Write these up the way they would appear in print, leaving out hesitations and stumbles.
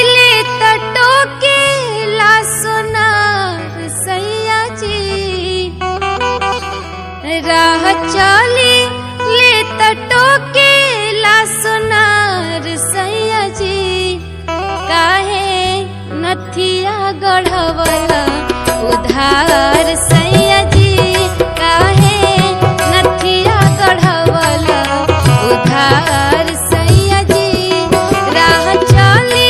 ले तटो के ला सोनार सैया जी, राह चली ले तटो के ला सोनार सैया जी, काहे नथिया गढ़वला उधार सैया जी, काहे नथिया गढ़वला उधार सैया जी, राह चली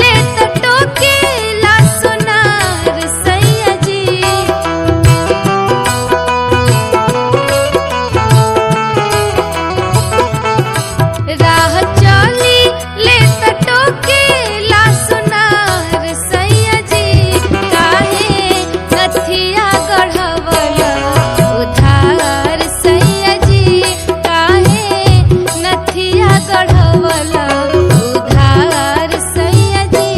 ले तटो के ला सोनार सैया जी। राह चली ले तटो के ला सोनार सैया जी, काहे नथिया गढ़वला उधार सैया जी, काहे नथिया गढ़वला उधार सैया जी।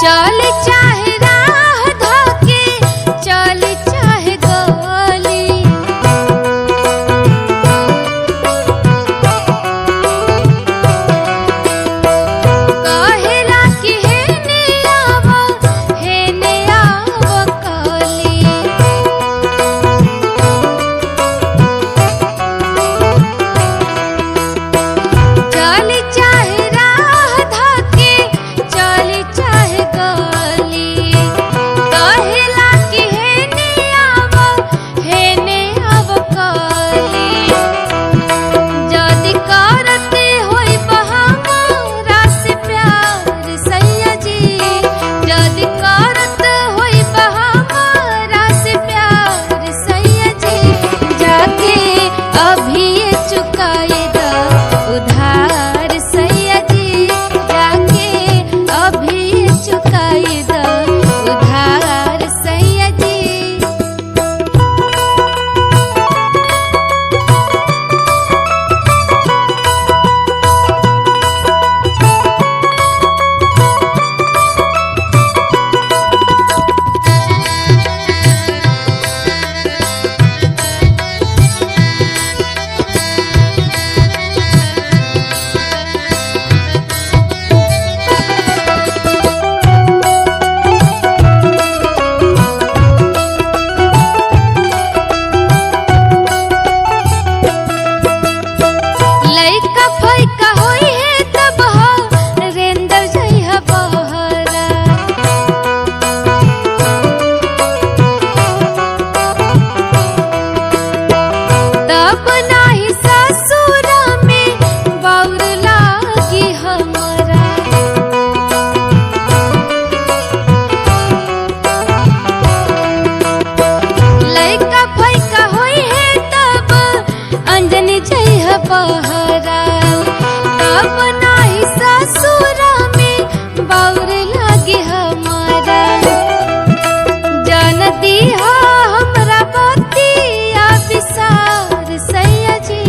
चल चाहे राह धोके, चल चाहे गली, कहेला कि हेने आव कली। चल चाहे राह धोके, चल चाहे गली, कहेला कि हेने आव कली। जदि करते होई हमरा से प्यार सैया जी, जदि करत होई हमरा से प्यार सैया जी, जाके अभी चुकाए द उधार सैया जी, जाके अभी चुकाए द उधार सैया जी। लइका फइका होई है तब हो रेंदर जइहा बहरा, तब नाही ससुर में बाउर लागी हमरा। लइका फइका होई है तब अंजनी जइहा बहरा, तब नाही ससुर में बाउर लागी हमरा। जन दीहा हमरा बतिया विसार सैया जी,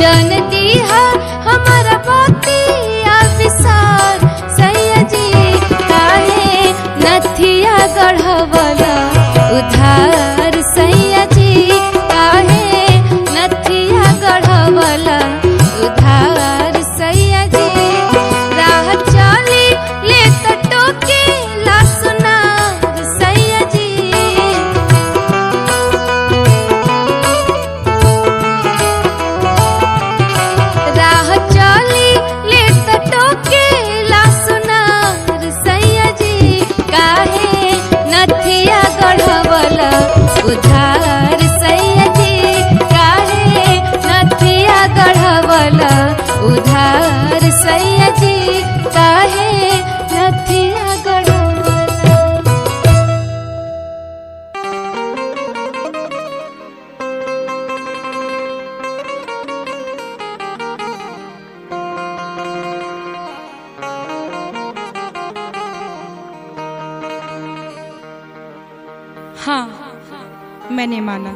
जन दीहा हमरा बतिया विसार सैया जी, काहे नथिया गढ़वला उधार सैया जी, काहे नथिया गढ़वला उधार सैया हाँ मैंने माना,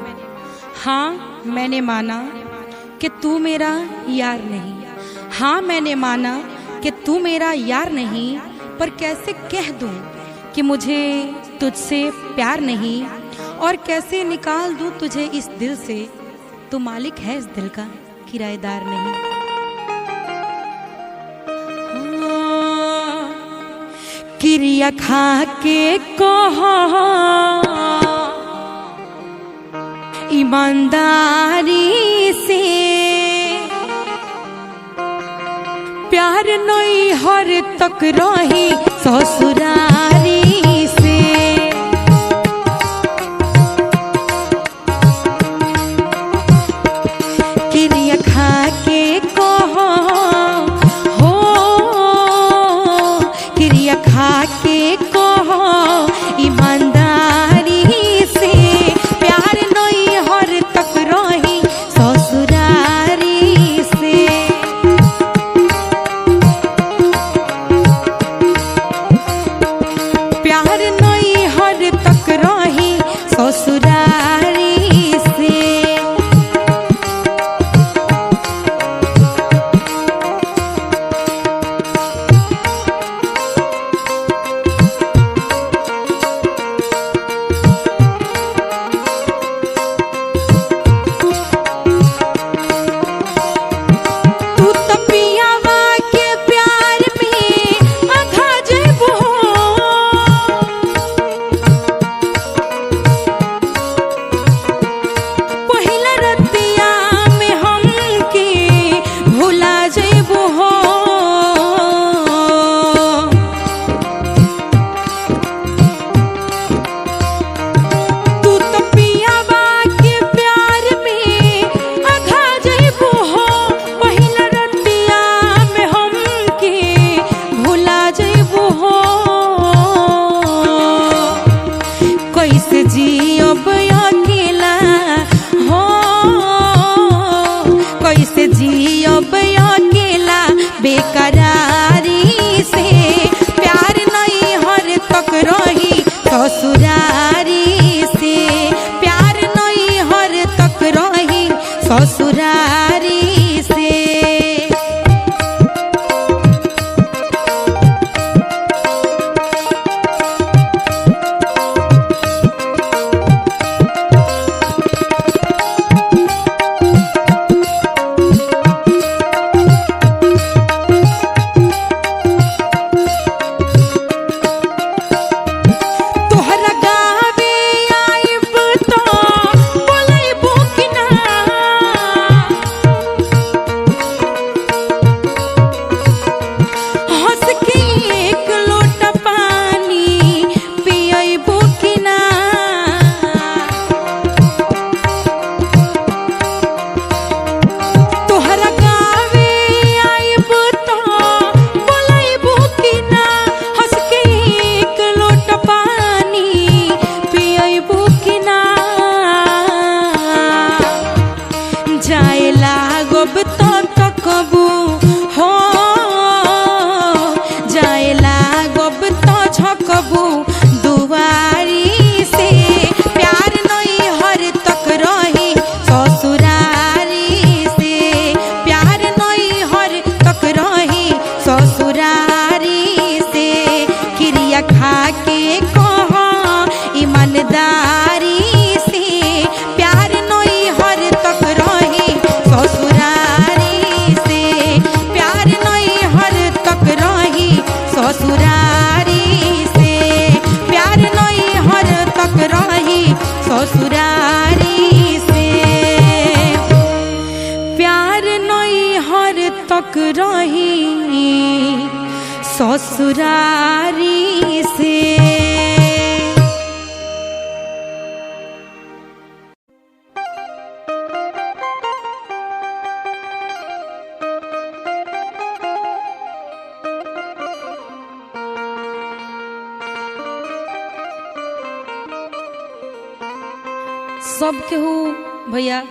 हाँ मैंने माना कि तू मेरा यार नहीं। हाँ मैंने माना कि तू मेरा यार नहीं, पर कैसे कह दूं कि मुझे तुझसे प्यार नहीं, और कैसे निकाल दूं तुझे इस दिल से, तू मालिक है इस दिल का, किराएदार नहीं। किरिया खा के कहो ईमानदारी से, प्यार नहीं हर तक रही ससुरारी से। किरिया खा के कहो हो, किरिया खा के कहो ईमानदारी से, प्यार नहीं हर तक रही ससुरारी से। प्यार नहीं हर तक रही ससुरारी से। तू तो पियावा के प्यार में आघा जेबू, पहिला रतिया में हमके भुला जेबू हो। तू तो पियावा के प्यार में आघा जेबू हो, पहिला रतिया में हमके भुला जेबू हो। कैसे जियब अकेला हो, कैसे जियब अकेला बेकरारी से, प्यार नहीं हर तक रही ससुरारी से, प्यार नहीं हर तक रही ससुरारी से। तोहरा गावे आइब तो बोलैबू कि ना, हंस के एक लोटा पानी पियैबू कि ना। तोहरा गावे आइब तो बोलैबू कि ना, हंस के एक लोटा पानी पियैबू कि ना। जाए लागब तो तकबू हो, जाए लागब तो झकबू दुआरी से, प्यार नहीं हर तक रही ससुरारी से, प्यार नहीं हर तक रही ससुरारी से। किरिया खा के कहो ईमानदारी से, प्यार नहीं हर तक रही ससुरारी से, प्यार नहीं हर तक रही ससुरारी से, प्यार नहीं हर तक रही ससुरारी से, प्यार नहीं हर तक रही ससुरारी से। सब केहू भैया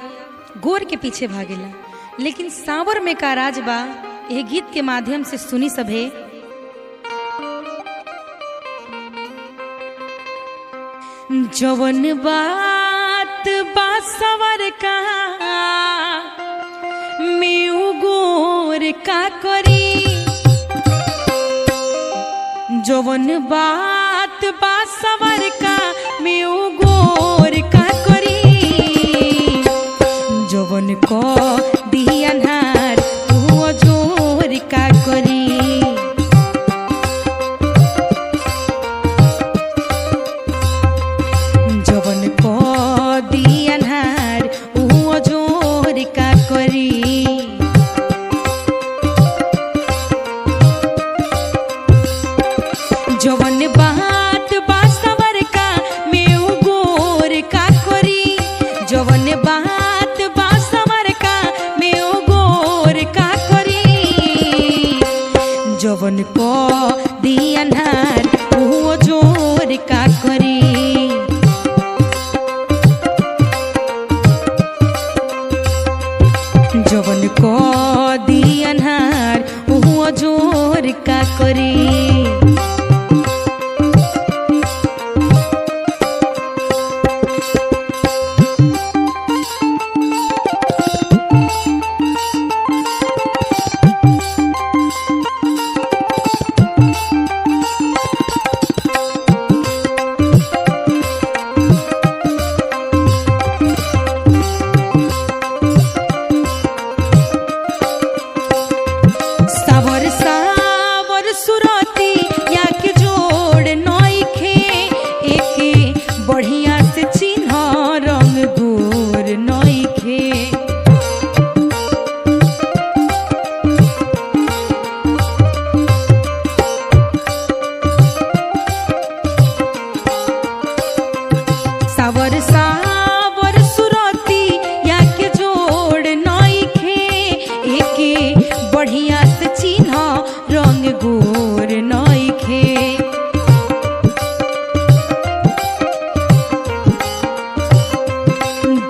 गोर के पीछे भागेला, लेकिन सांवर में का राज बा, यह गीत के माध्यम से सुनी सभे। जवन बात बासवर का मेऊ गोर का करी, जवन बात बासवर का मेऊ गोर का करी, जवन को दियानहार वो जोर का करी, जवन को दियानहार वो जोर का करी। जवन बात बासवर का मेऊ गोर का करी, जवन बात बासवर का मेऊ गोर का करी, जवन को दियानहार वो जोर का करी, जवन को दियानहार वो जोर का करी। सावर सावर सुरती या के जोड़ नइखे, एके बढ़िया से चिन्ह रंग गोर नइखे, सावर सावर सुरती या के जोड़ नइखे, एके बढ़िया से चिन्ह रंग गोर नइखे,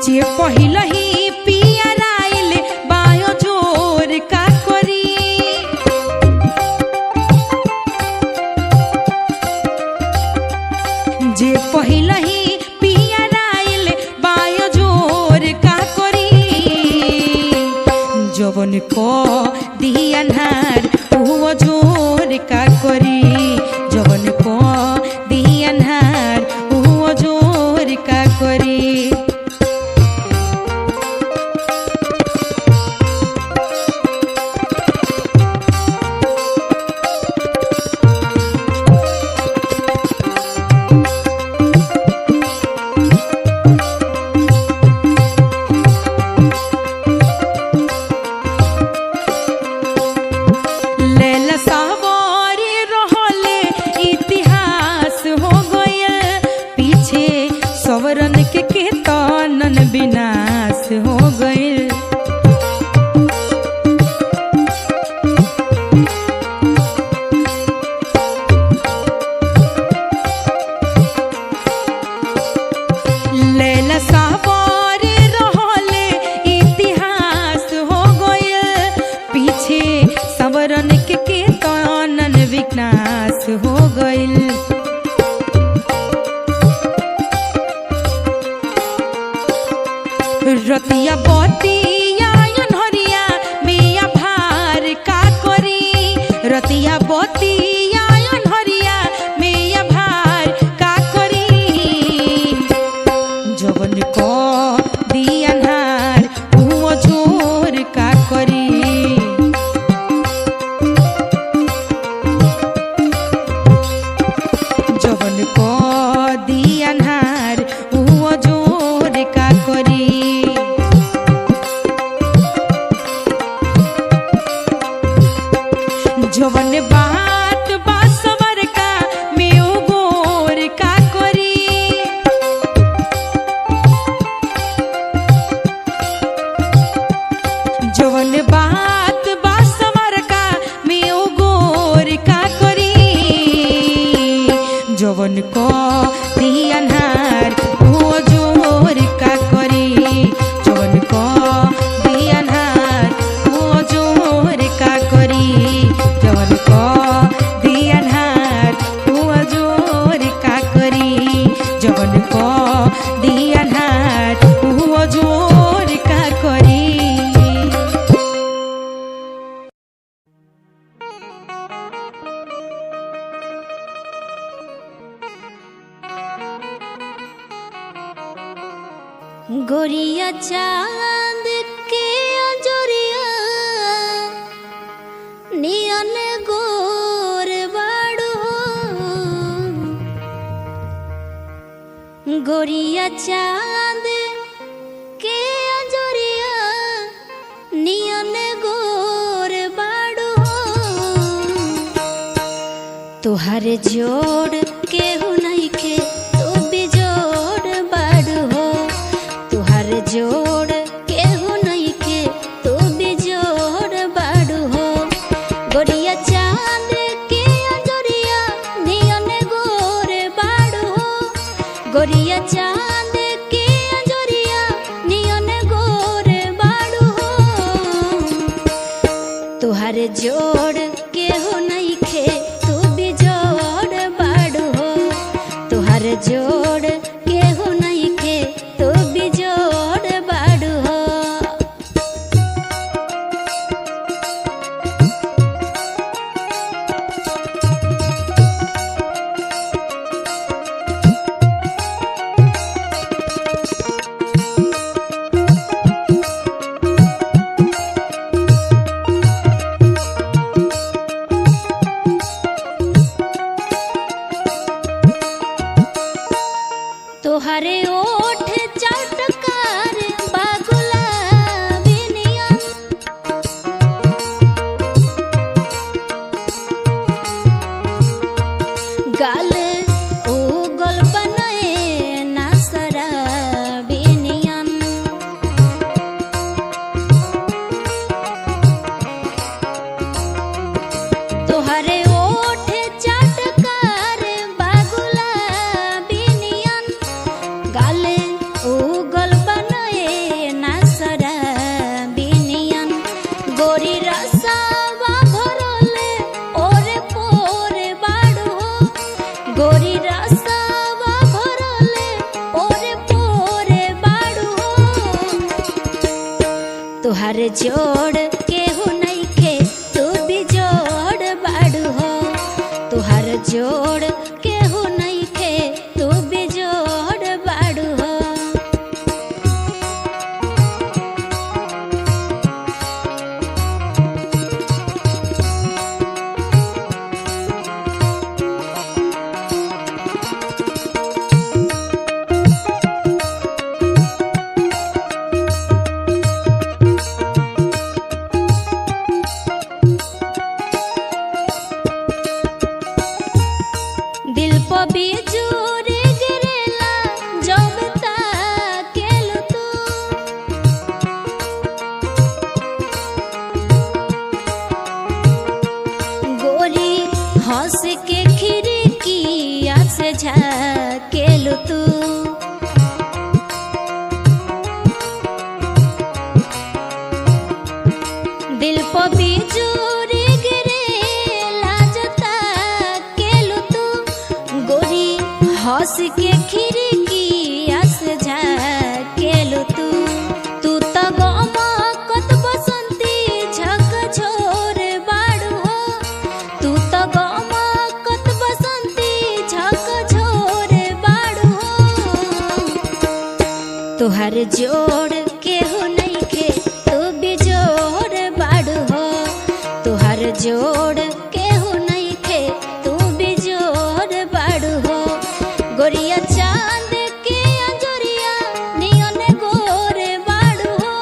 जे पहिलही पियराइल बायो जोर का करी, जे पहिलही पियराइल बायो जोर का करी, जवन को दियानहार वो जोर का करी, जवन को दियानहार वो जोर का करी। लैला सावरे रहले इतिहास हो गया, पीछे सवरन के केतनन विनाश हो गइल, लैला सावरे रहले इतिहास हो गया, पीछे सवरन के केतनन विनाश हो गइल, रतिया बतिया अनहरिया मिया भार का करी, रतिया बतिया अनहरिया मिया भार का करी, जवन को दियानहार वो जोर का करी, जवन को दियानहार वो जोर का करी। जवन बात बासवर का मेऊ गोर का करी, जवन बात बासवर का मेऊ गोर का करी, जवन को दियानहार वो जोर का करी, जवन को दियानहार वो जोर का करी, जवन को दियानहार वो जोर का करी, जवन को चांद के अंजोरिया नियन गोर बाड़ू गोरिया चांद के अंजोरिया नियन गोर बाड़ू तुहार जोड़ केहू नइखे तू बिजोड़ बाड़ू हो तुहार जोड़ केहू नइखे तू बिजोड़ बाड़ू हो गोरिया चांद के अंजोरिया नियन गोर बाड़ू हो गोरिया चांद के अंजोरिया नियन गोर बाड़ू हो तुहार जोड़ केहू नइखे तू बिजोड़ बाड़ू हो तुहार जोड़ केहू नइखे तू बिजोड़ बाड़ू हो तोहरे ओठ चटकार बागुलाबी नियन गाल उगल बनाए ना शराबी नियन तोहरे ओठ चटकार बागुलाबी नियन गाले उगल बनाए ना शराबी नियन गोरी रसावा भरले ओरे पोरे बाड़ू हो गोरी रसावा भरले ओरे पोरे बाड़ू हो तुहार जोड़ केहू नइखे तू बिजोड़ बाड़ू हो तुहार जोड़ केहू नइखे तू बिजोड़ बाड़ू हो दिल पे बिजूरी गिरेला जब ताकेलू तू गोरी हंस के खिड़किया से झाकेलू तू दिल पे बिजूरी गिरेला जब ताकेलू तू गोरी हंस के खिड़किया से झाकेलू तू तू तो गमकत बसंती झक झोर बाड़ू हो तू तो गमकत बसंती झक झोर बाड़ू हो तुहार जोड़ केहू नइखे तू बिजोड़ बाड़ू हो तुहार जोड़ केहू नइखे तू बिजोड़ बाड़ू हो गोरिया चांद के अंजोरिया नियन गोर बाड़ू हो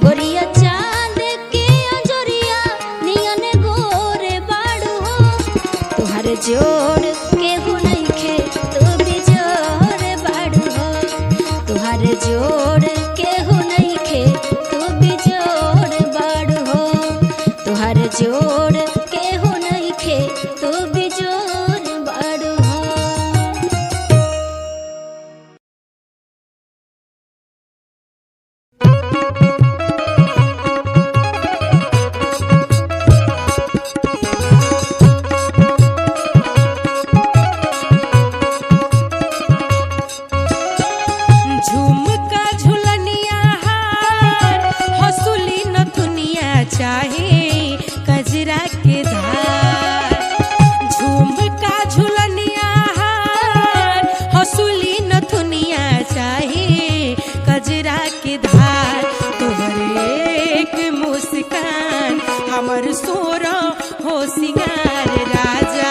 गोरिया चांद के अंजोरिया नियन गोर बाड़ू हो तुहार जोड़ केहू नइखे तू बिजोड़ बाड़ू हो तुहार जोड़ केहू नइखे तू बिजोड़ बाड़ू हो तुहार जोड़ केहू नइखे तू बिजोड़ बाड़ू हो झुमका झुलनिया हार हंसुली न दुनिया चाहे कजरा मुस्कान हमर सोर हो सिंगार राजा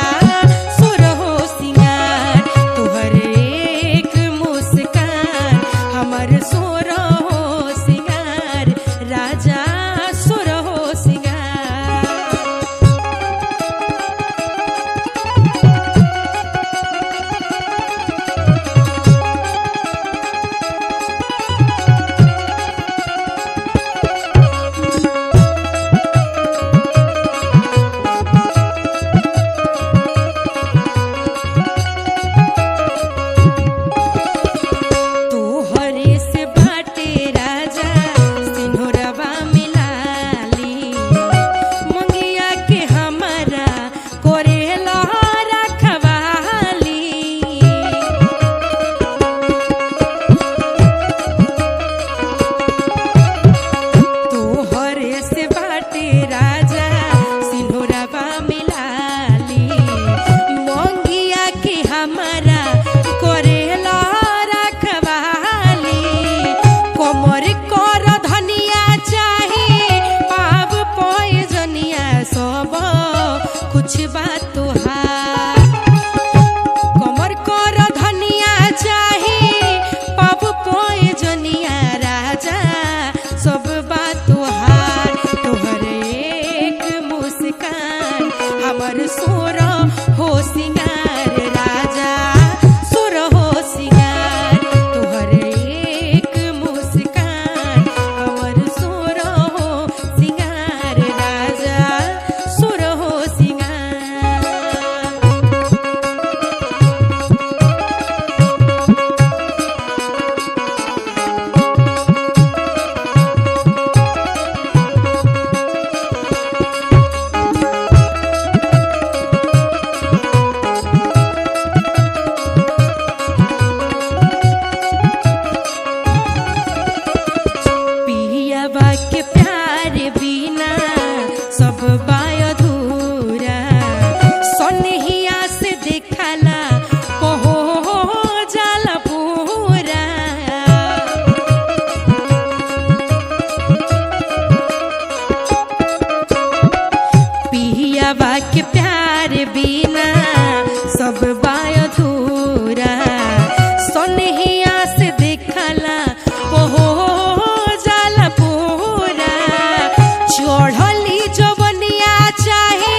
सोर हो सिंगार तुहर एक मुस्कान हमर सोर हो सिंगार राजा सोर हो सिंगार। कुछ बात तोहार कमर कर धनिया चाहे पाप पोए जनिया राजा सब बात तोहार तोहर एक मुस्कान हमर सोर हो सिंगार राजा सोर हो सिंगार तोहर एक मुस्कान हमर सोर हो सिंगार राजा सोर हो के प्यार बिना सब बाय अधूरा सोनहिया से देखला कहो जाला पूरा पियावा के प्यार बिना सब बाय अधूरा सोनहिया से देखला कहो चढ़ली जवनिया चाहे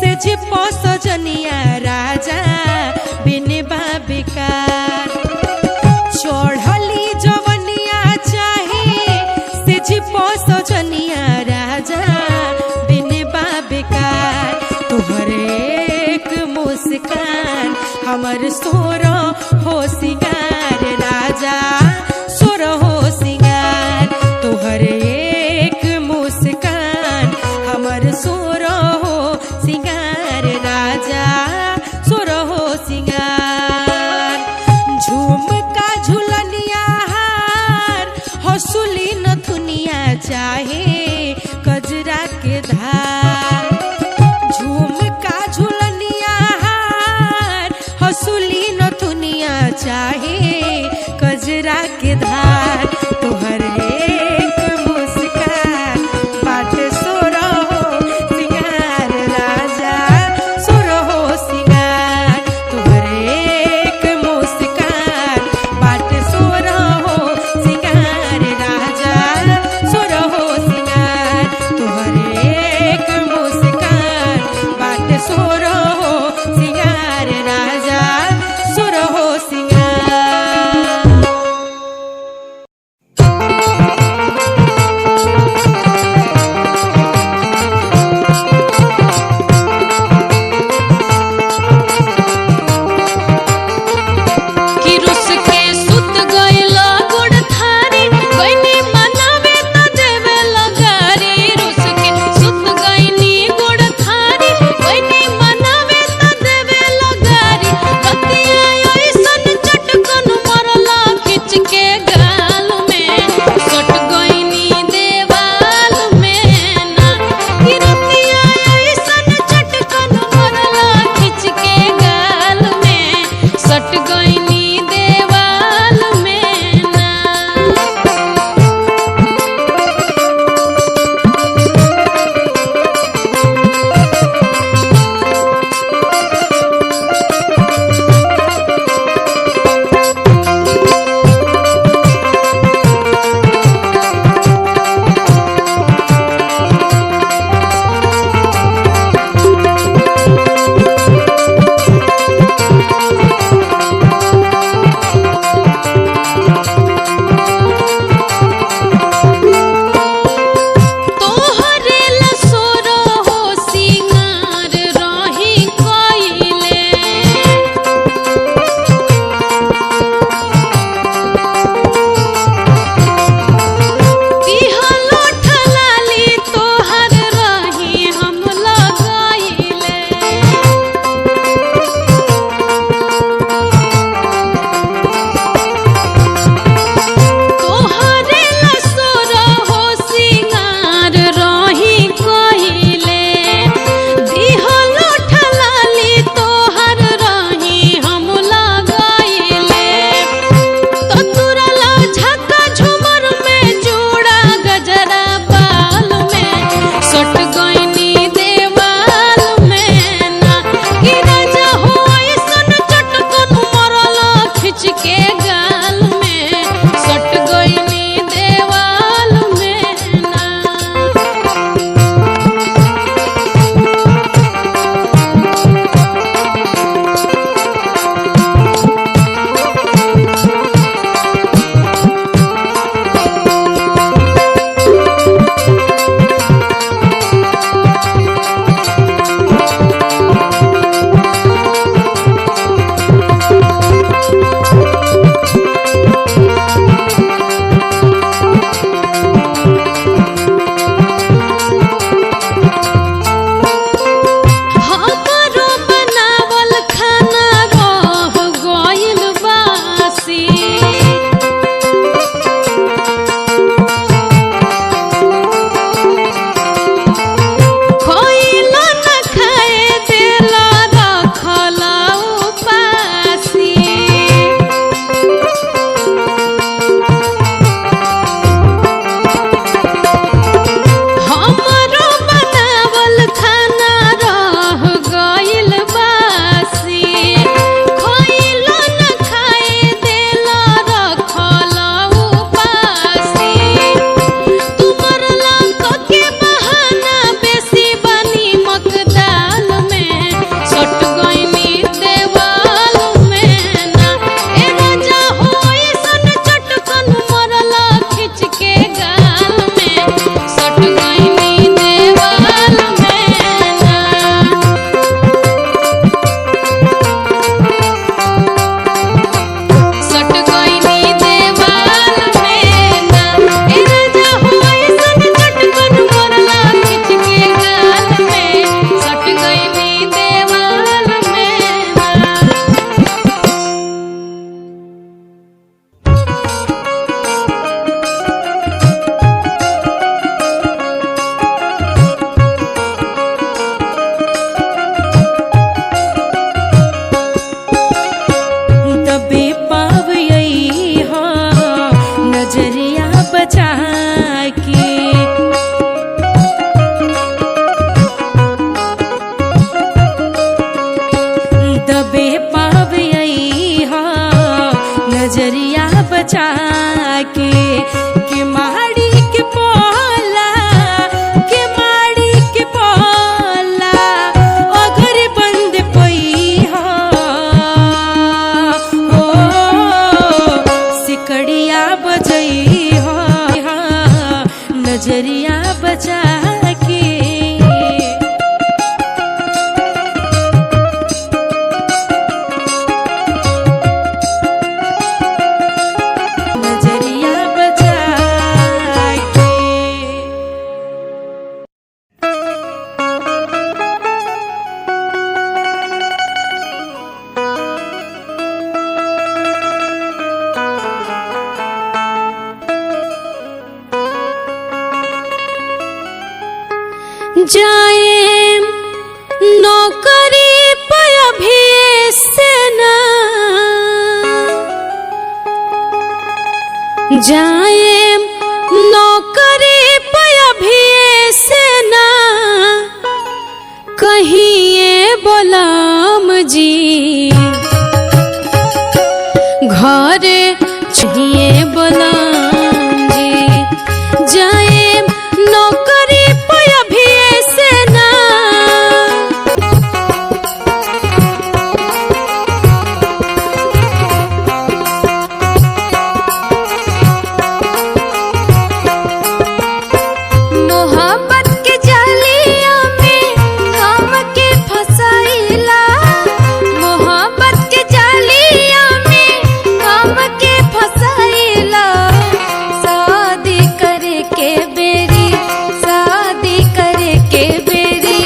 से जिपो सजनिया राजा बिन बेकार चढ़ली जवनिया चाहे से जिपो सजनिया राजा बिन बेकार तुहर एक मुस्कान हमर सोर हो सिंगार राजा सोर हो सिंगार तुहर हमर सोर हो सिंगार राजा सोर हो सिंगार झुमका झुलनिया हार हसुली नथुनिया चाहे कजरा के धार झुमका झुलनिया हार हसुली नथुनिया चाहे कजरा के धार तोहर एक मुस्कान बाट सोर हो सिंगार राजा सोर हो सिंगार तुहर एक मुस्कान बाट सोर हो सिंगार राजा सोर हो सिंगार। बचा के। नजरिया बचा के। जाए नौकरी पर अभी से ना, जाए नौकरी पर अभी से ना, कहिए बोलाम जी घर चाहिए बोलाम जी। जाए नौकरी पर अभी से ना, मोहब्बत के जालिया में हमके फसाइला, मोहब्बत के जालिया में हमके फसाइला। शादी करे के बेरी, शादी करे के बेरी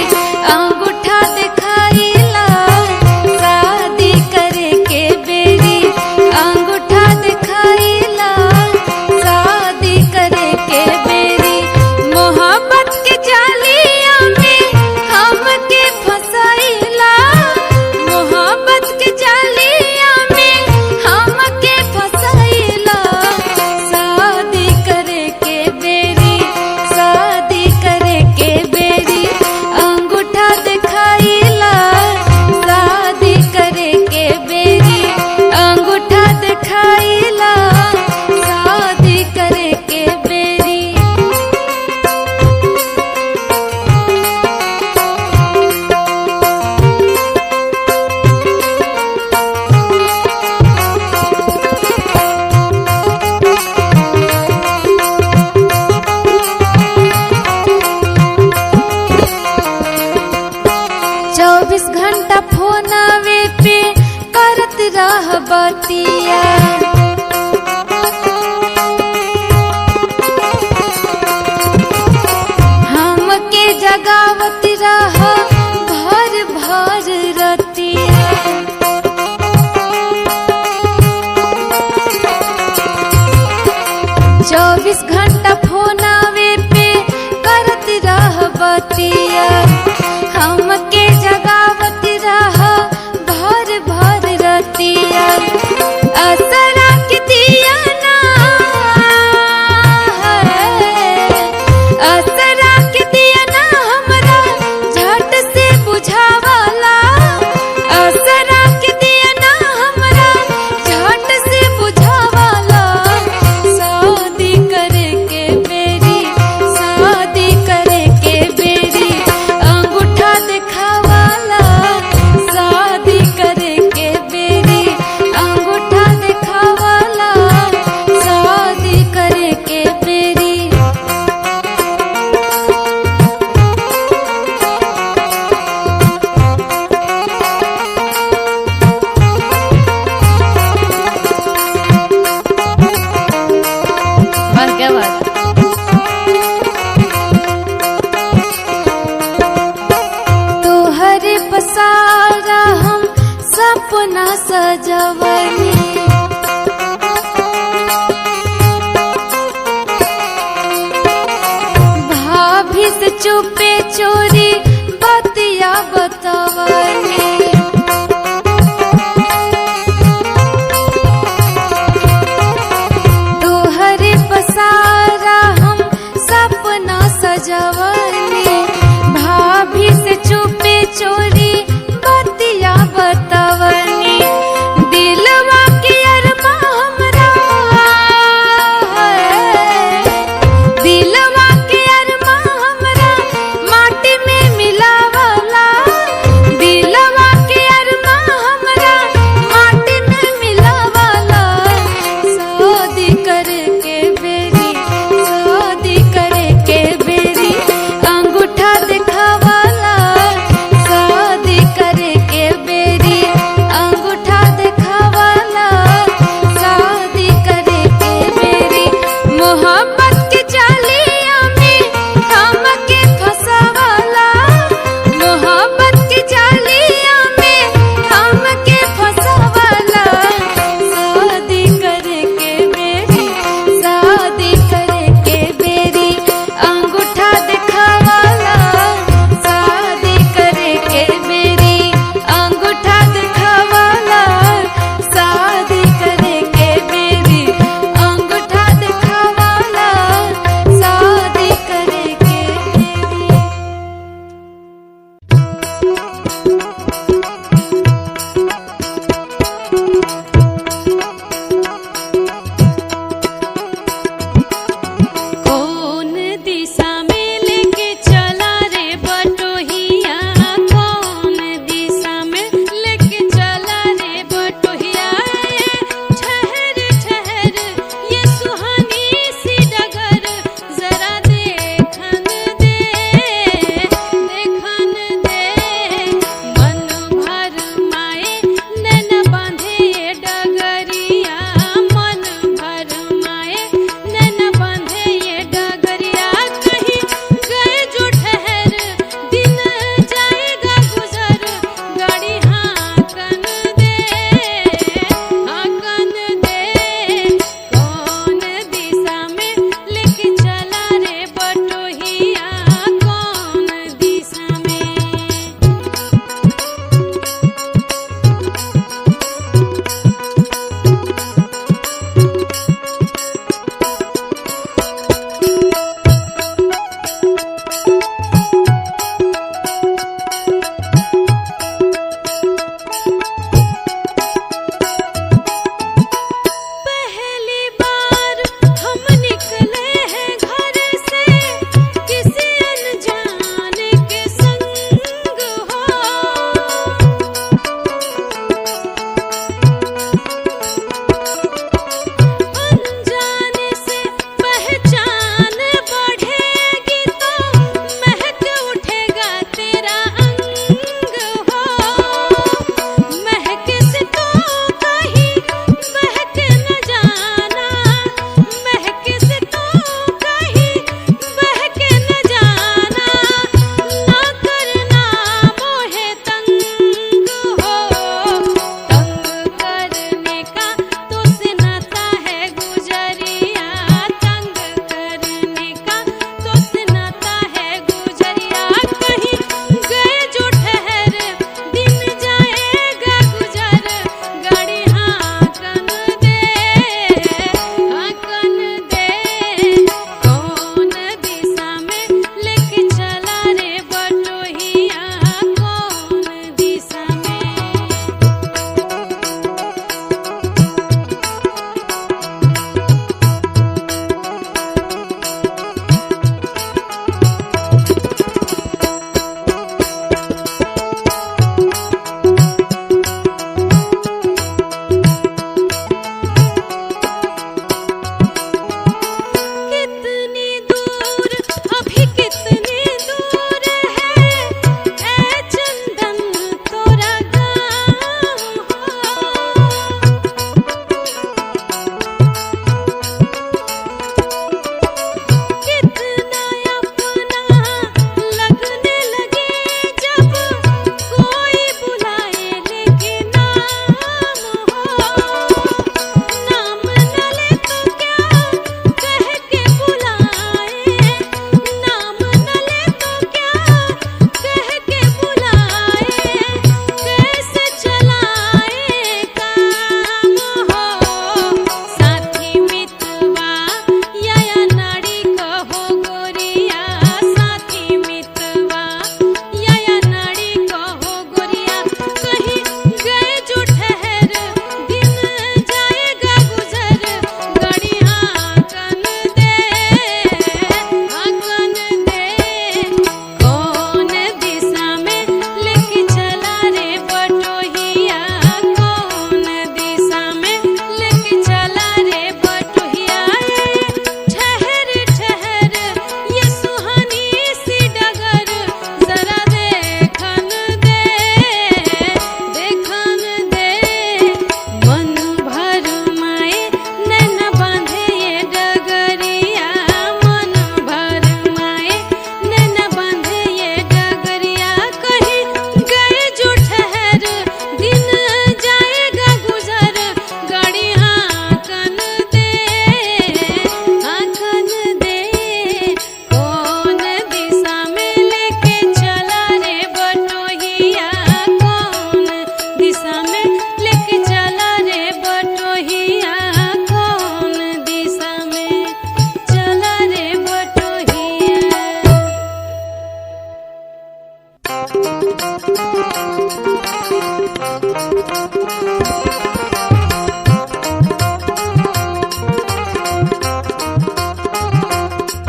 अंगूठा दिखाइला, शादी करे के बेरी अंगूठा दिखाइला, शादी करे के बेरी मोहब्बत के जालिया में हमके फसाइला, मोहब्बत के जालिया में हमके फसाइला। शादी करे के बेरी, शादी करे के बेरी अंगूठा दिखाइला, शादी करे के बेरी अंगूठा दिखाइला, शादी करे के बेरी। चौबीस घंटा फोनावे पे करत रह बतिया, हमके जगावत रह भर भर रतिया। 24 घंटा फोनावे पे करत रह बतिया, हमके जगावत रह भर भर रतिया। असरा के दिया ना है, असरा के दिया ना हमरा झट से बुझावाला, असरा के दिया ना हमरा झट से बुझावाला। शादी करे के बेरी, शादी करे के बेरी अंगूठा दिखावाला, शादी करे के बेरी अंगूठा दिखावाला, शादी करे के बेरी। और क्या बात, तोहरे पसारा हम सपना सजवनी, भाभी से चुपे चोरी बतिया बतवनी। तोहरे पसारा हम सपना सजवनी, भाभी से चुपे चोरी बतिया बतवनी। दिलवा के अरमा हमरा है, दिलवा के अरमा हमरा माटी में मिलावला, दिलवा के अरमा हमरा माटी में मिलावला। शादी करे के बेरी, शादी करे के बेरी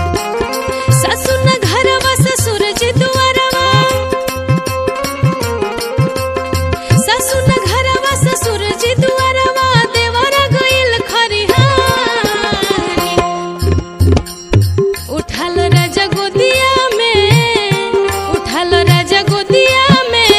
ससुर न घरवा ससुर जी दुआरवा, ससुर न घरवा ससुर जी दुआरवा, देवरा गइल खरिहानी। उठाल राजा गोदिया में, उठाल राजा गोदिया में,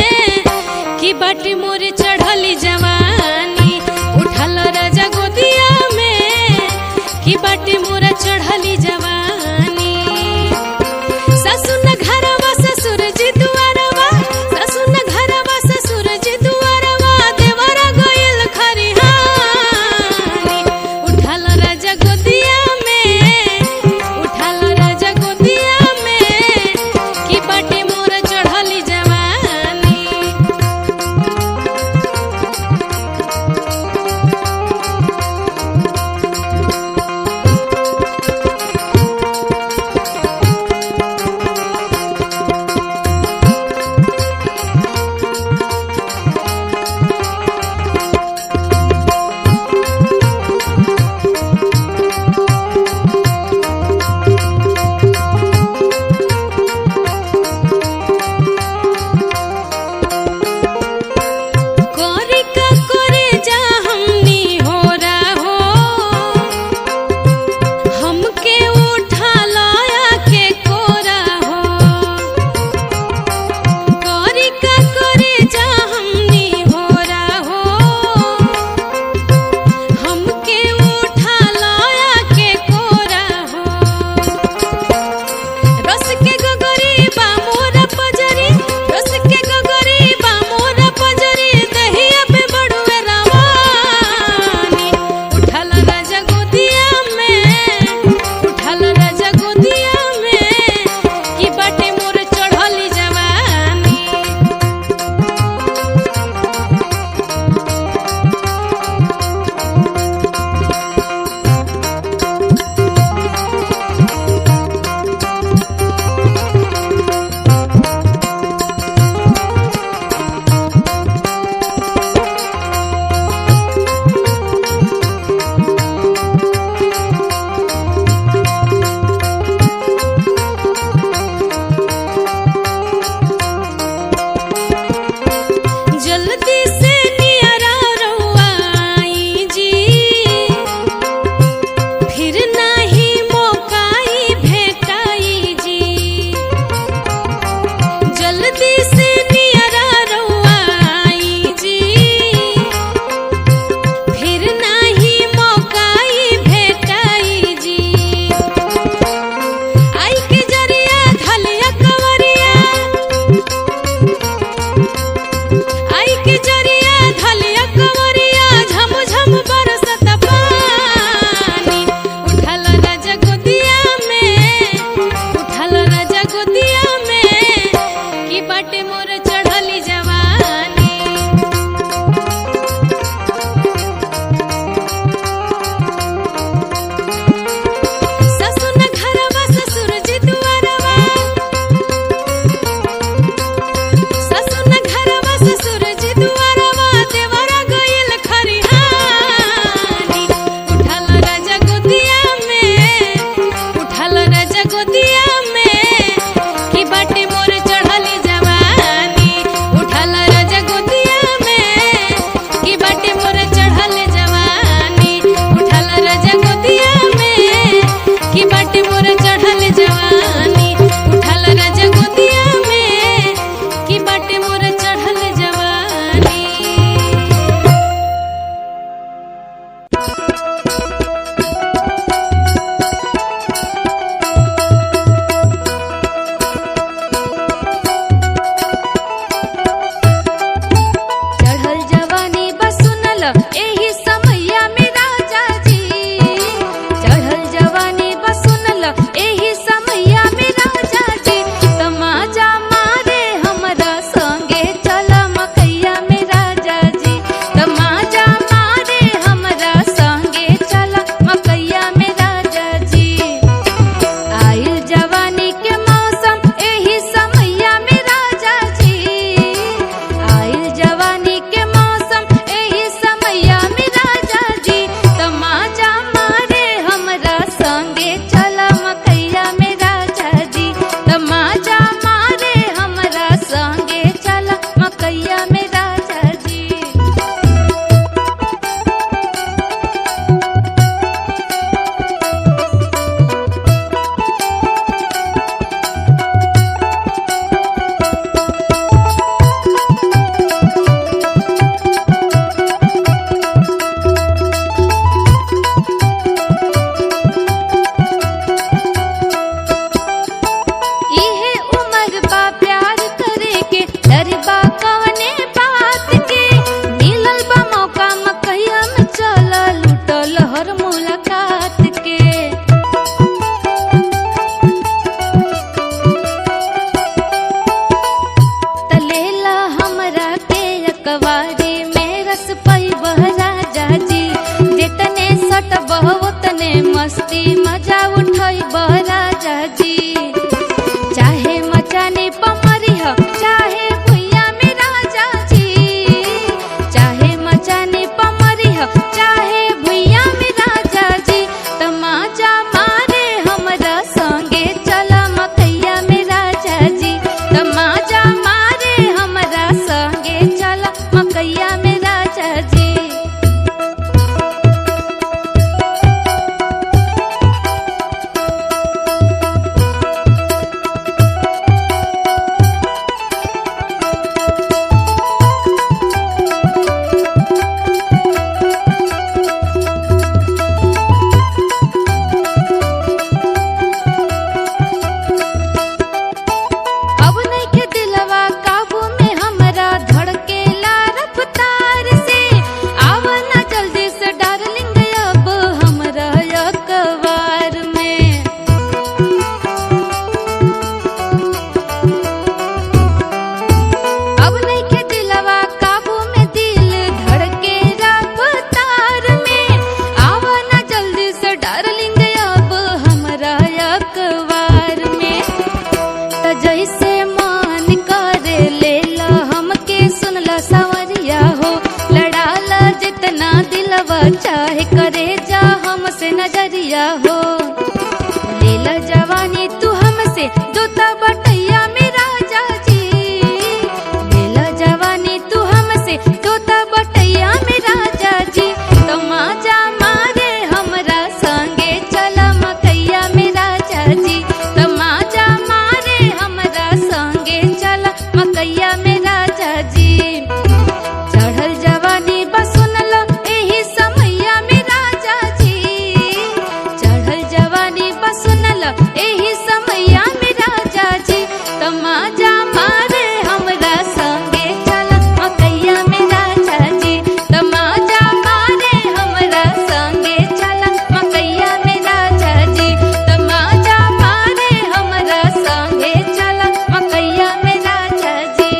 तमाजा मारे हमरा संगे चला मकैया में राजा जी तमाजा मारे हमरा संगे चला मकैया में राजा जी तमाजा मारे हमरा संगे चला मकैया में राजा जी।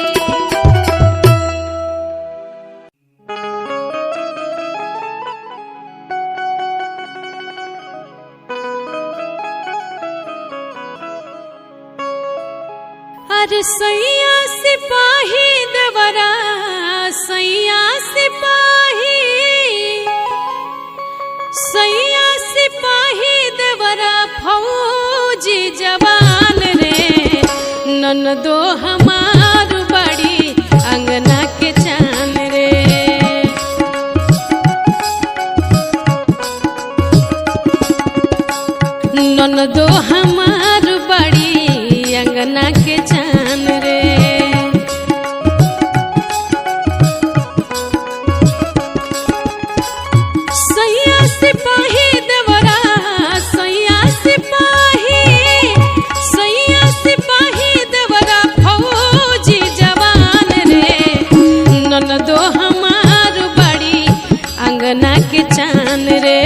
अरे सैया सिपाही देवरा सैया सिपाही देवरा फौजी जवान रे ननदो हमार बड़ी अंगना के चान रे ननदो हमार बड़ी अंगना के चान रे सैया सिपाही देवरा सैया सिपाही देवरा फौजी जवान रे ननदो हमार बड़ी अंगना के चान रे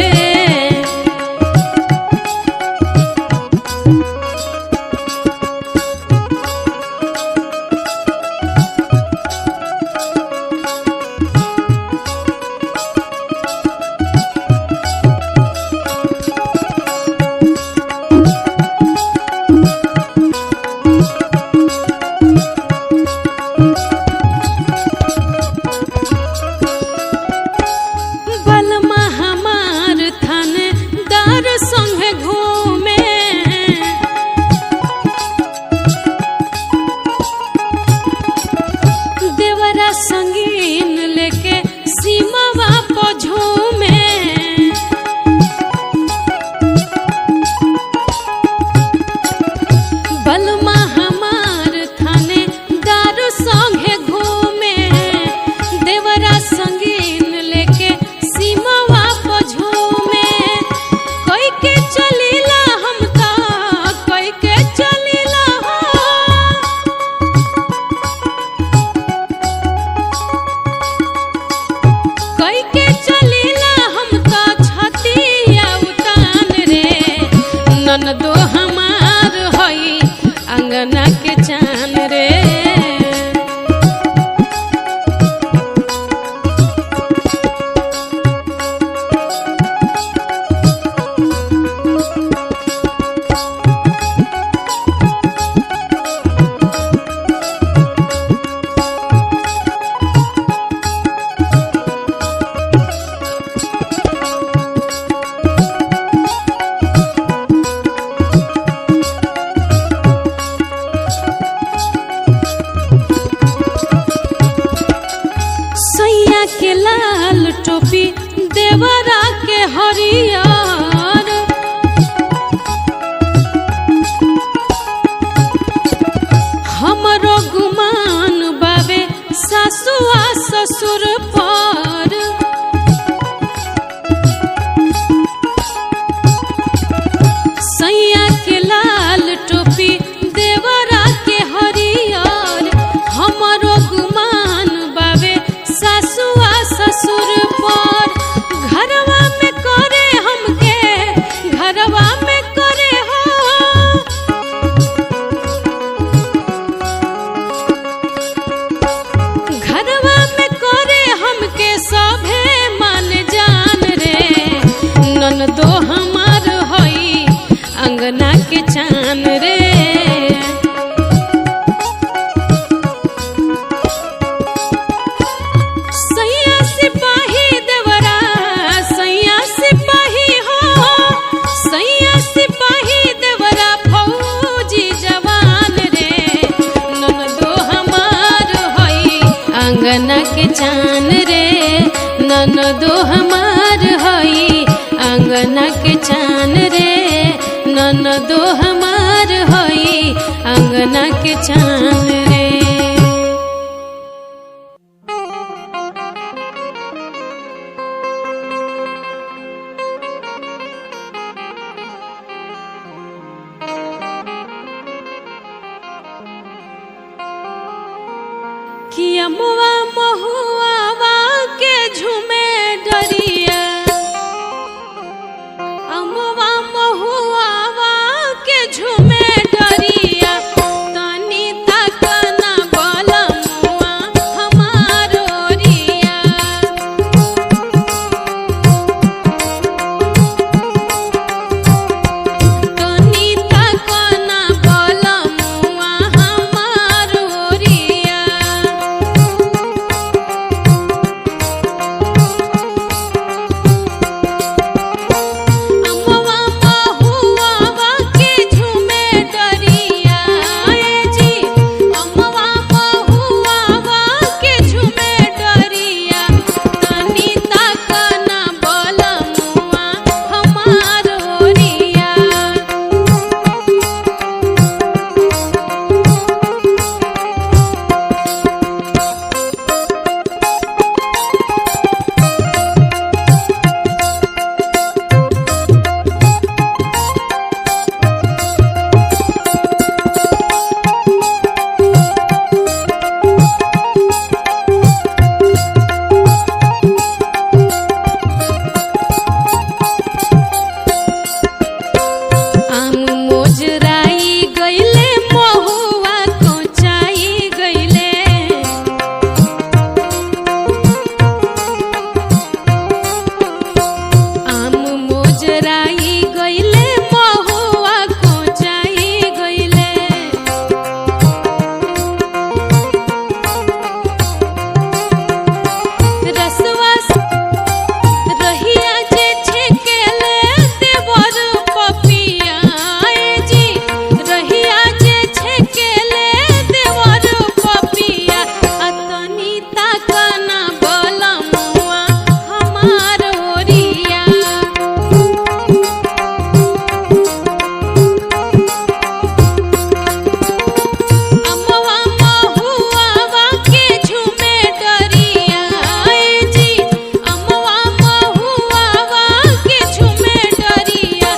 संगीन लेके सीमावा पर झूमे बलमा हमार थाने दारू संगे घूमे देवरा संगीन लेके सीमावा पर झूमे कोई के चलीला हम ता कोई के चलीला कोई के चलीला हम तो छतिया उतान रे ननदो हमार होई अंगना के चान रे सैया के लाल टोपी देवरा के हरियर हमरो गुमान बाबे सासुआ ससुर पर सैया के लाल टोपी देवरा के हरियर हमरो गुमान बाबे सासुआ ससुर पर घरवा में करे हमके घरवा में करे हो घरवा में करे हमके सभे मान जान रे ननदो हमार होई अंगना के चान रे अंगना के चान रे ननदो हमार होई अंगना के चान रे ननदो हमार होई अंगना के चान रे। कि अमुआ महुआ के झूमे डरिया, अमुआ महुआ के झूमे डरिया, तनी तक ना बलमुआ हमारो रिया। तनी तक ना बलमुआ हमारो रिया। अमुआ महुआ के झूमे डरिया, जी अमुआ महुआ के झूमे डरिया, तनी तक ना बलमुआ हमारो रिया। आम मोजराई गइले, महुआ कोचाई गइले, आम मोजराई गइले, महुआ कोचाई गइले। रसवा रहिया जे छेकेले देवर पपिया, जी रहिया जे छेकेले देवर पपिया, तनी तक ना बलमुआ हमारो रिया। अमुआ महुआ के झूमे डरिया, जी अमुआ महुआ के झूमे डरिया,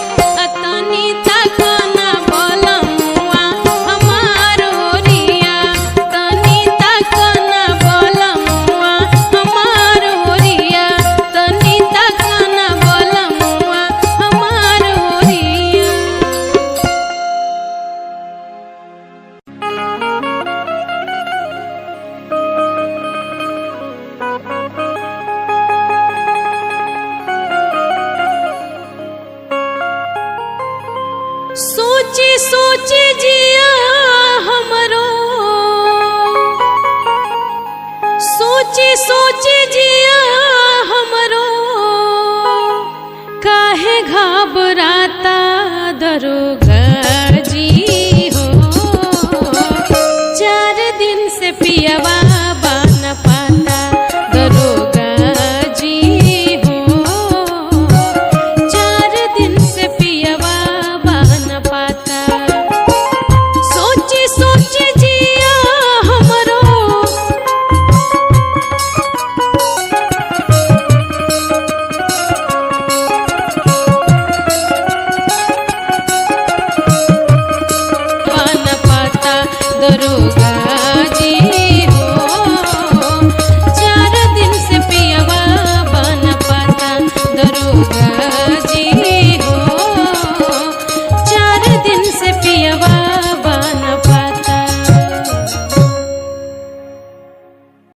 तनी तक ना बलमुआ हमारो रिया। तनी तक ना बलमुआ हमारो रिया। तनी तक ना बलमुआ हमारो रिया। सोची सोची जिया हमरो, सोची सोची जिया हमरो, काहे घबराता दरोगा जी हो। 4 दिन से पियवा बन पाता दरोगा जी हो। 4 दिन से पियवा बन पाता। सोची सोची जिया हमरो, बन पाता दरोगा जी